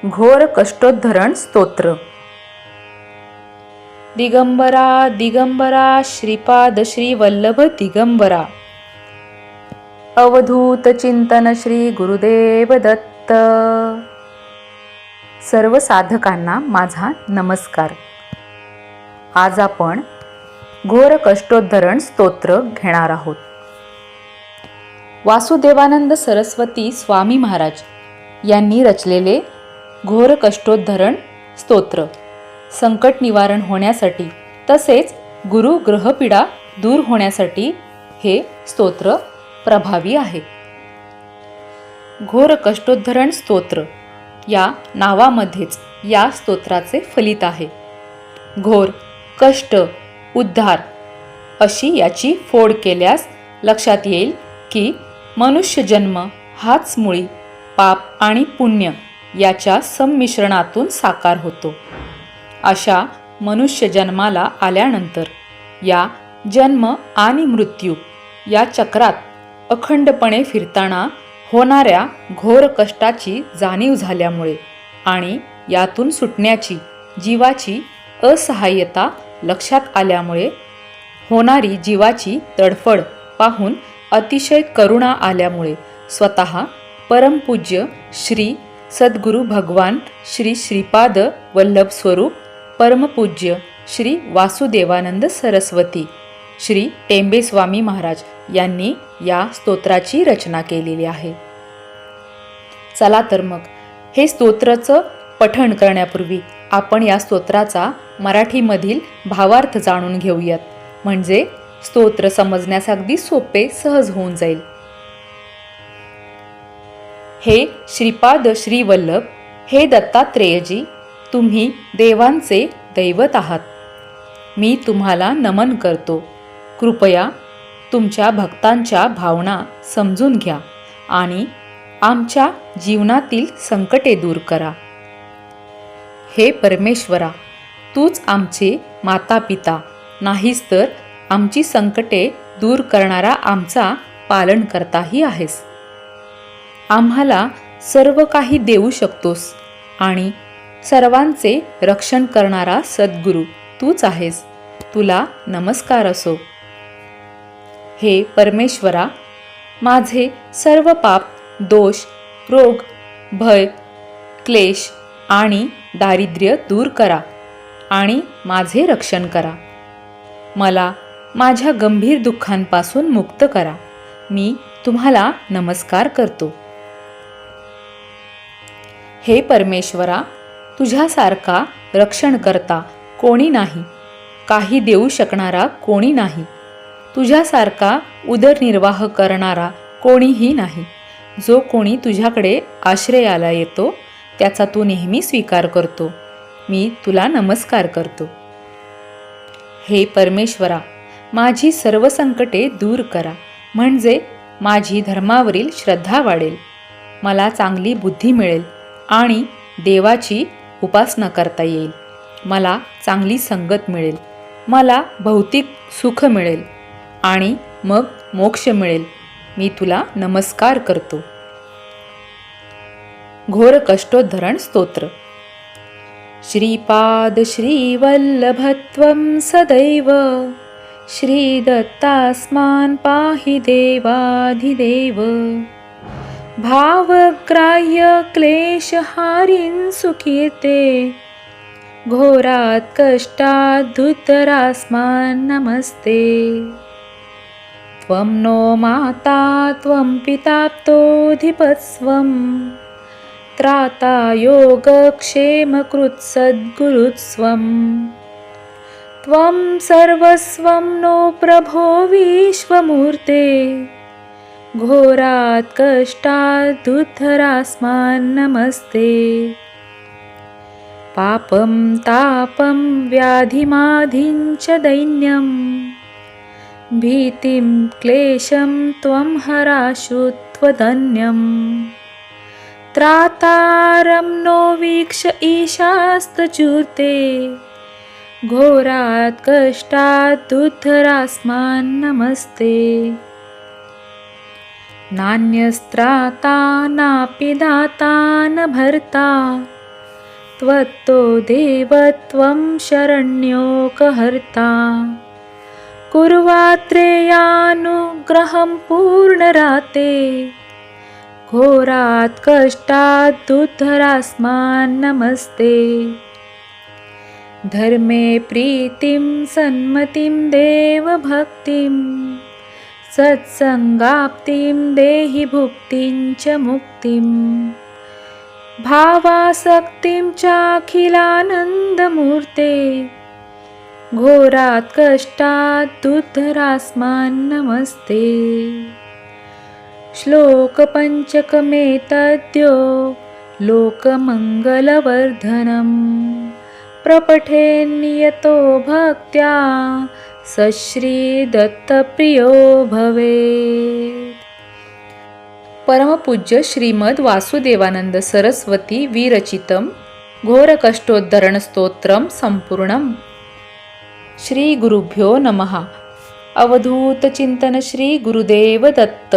घोर कष्टोद्धरण स्तोत्र. दिगंबरा दिगंबरा श्रीपाद श्री वल्लभ दिगंबरा. अवधूत चिंतन श्री गुरुदेव दत्त. सर्व साधकांना माझा नमस्कार. आज आपण घोर कष्टोद्धरण स्तोत्र घेणार आहोत. वासुदेवानंद सरस्वती स्वामी महाराज यांनी रचलेले घोर कष्टोद्धरण स्तोत्र संकट निवारण होण्यासाठी तसेच गुरु ग्रहपीडा दूर होण्यासाठी हे स्तोत्र प्रभावी आहे. घोर कष्टोद्धरण स्तोत्र या नावामध्येच या स्तोत्राचे फलित आहे. घोर कष्ट उद्धार अशी याची फोड केल्यास लक्षात येईल की मनुष्य जन्म हाच मुळी पाप आणि पुण्य याच्या संमिश्रणातून साकार होतो. अशा मनुष्य जन्माला आल्यानंतर या जन्म आणि मृत्यू या चक्रात अखंडपणे फिरताना होणाऱ्या घोर कष्टाची जाणीव झाल्यामुळे आणि यातून सुटण्याची जीवाची असहाय्यता लक्षात आल्यामुळे होणारी जीवाची तडफड पाहून अतिशय करुणा आल्यामुळे स्वतः परमपूज्य श्री सद्गुरु भगवान श्री श्रीपाद वल्लभ स्वरूप परमपूज्य श्री वासुदेवानंद सरस्वती श्री टेंबे स्वामी महाराज यांनी या स्तोत्राची रचना केलेली आहे. चला तर मग हे स्तोत्राचं पठण करण्यापूर्वी आपण या स्तोत्राचा मराठीमधील भावार्थ जाणून घेऊयात, म्हणजे स्तोत्र समजण्यास अगदी सोपे सहज होऊन जाईल. हे श्रीपाद श्री वल्लभ, हे दत्तात्रेयजी, तुम्ही देवांचे दैवत आहात. मी तुम्हाला नमन करतो. कृपया तुमच्या भक्तांच्या भावना समजून घ्या आणि आमच्या जीवनातील संकटे दूर करा. हे परमेश्वरा, तूच आमचे माता पिता, नाहीच तर आमची संकटे दूर करणारा आमचा पालनकर्ताही आहेस. आम्हाला सर्व काही देऊ शकतोस आणि सर्वांचे रक्षण करणारा सद्गुरू तूच आहेस. तुला नमस्कार असो. हे परमेश्वरा, माझे सर्व पाप, दोष, रोग, भय, क्लेश आणि दारिद्र्य दूर करा आणि माझे रक्षण करा. मला माझ्या गंभीर दुःखांपासून मुक्त करा. मी तुम्हाला नमस्कार करतो. हे परमेश्वरा, तुझ्यासारखा रक्षण करता कोणी नाही, काही देऊ शकणारा कोणी नाही, तुझ्यासारखा उदरनिर्वाह करणारा कोणीही नाही. जो कोणी तुझ्याकडे आश्रयाला येतो त्याचा तू नेहमी स्वीकार करतो. मी तुला नमस्कार करतो. हे परमेश्वरा, माझी सर्व संकटे दूर करा, म्हणजे माझी धर्मावरील श्रद्धा वाढेल, मला चांगली बुद्धी मिळेल आणि देवाची उपासना करता येईल. मला चांगली संगत मिळेल, मला भौतिक सुख मिळेल आणि मग मोक्ष मिळेल. मी तुला नमस्कार करतो. घोर कष्टोद्धरण स्तोत्र. श्रीपाद श्रीवल्लभत्वं सदैव श्रीदत्तास्मान् पाहि देवाधिदेव. भावग्राह्य क्लेशहारिन् सुकीर्ते घोरात् कष्टाद्धुतरास्मान् नमस्ते. त्वं नो माता त्वं पिताप्तोऽधिपस्त्वं त्राता योगक्षेमकृत् सद्गुरुत्वं. त्वं सर्वस्वं नो प्रभो विश्वमूर्ते घोरात् कष्टाद्धुतरास्मान् नमस्ते. पापं तापं व्याधिमाधिं च दैन्यं भीतिं क्लेशं त्वं हराशु त्वदन्यं. त्रातारं नो वीक्ष ईशास्तचूर्ते घोरात् कष्टाद्धुतरास्मान् नमस्ते. नान्यस्त्राता नापि दाता न भर्ता त्वत्तो देवत्वं शरण्योकहर्ता कुर्वात्रेयानुग्रहं पूर्णराते घोरात् कष्टादुद्धरास्मान् नमस्ते धर्मे प्रीतिं सन्मतिं देवभक्तिं सत्संगाप्तिं देहि भुक्तिं च मुक्तिं भावासक्तिं चाखिलानन्दमूर्ते घोरात् कष्टादुद्धरास्मान् नमस्ते श्लोकपञ्चकमेतद्यो लोकमङ्गलवर्धनम् प्रपठेन्नियतो भक्त्या स श्रीदत्तप्रियो भवेत्। परमपूज्य श्रीमद वासुदेवानंद सरस्वती विरचितं घोरकष्टोद्धरण स्तोत्रम संपूर्णम। श्री गुरुभ्यो नमः। अवधूत चिंतन श्री गुरुदेव दत्त।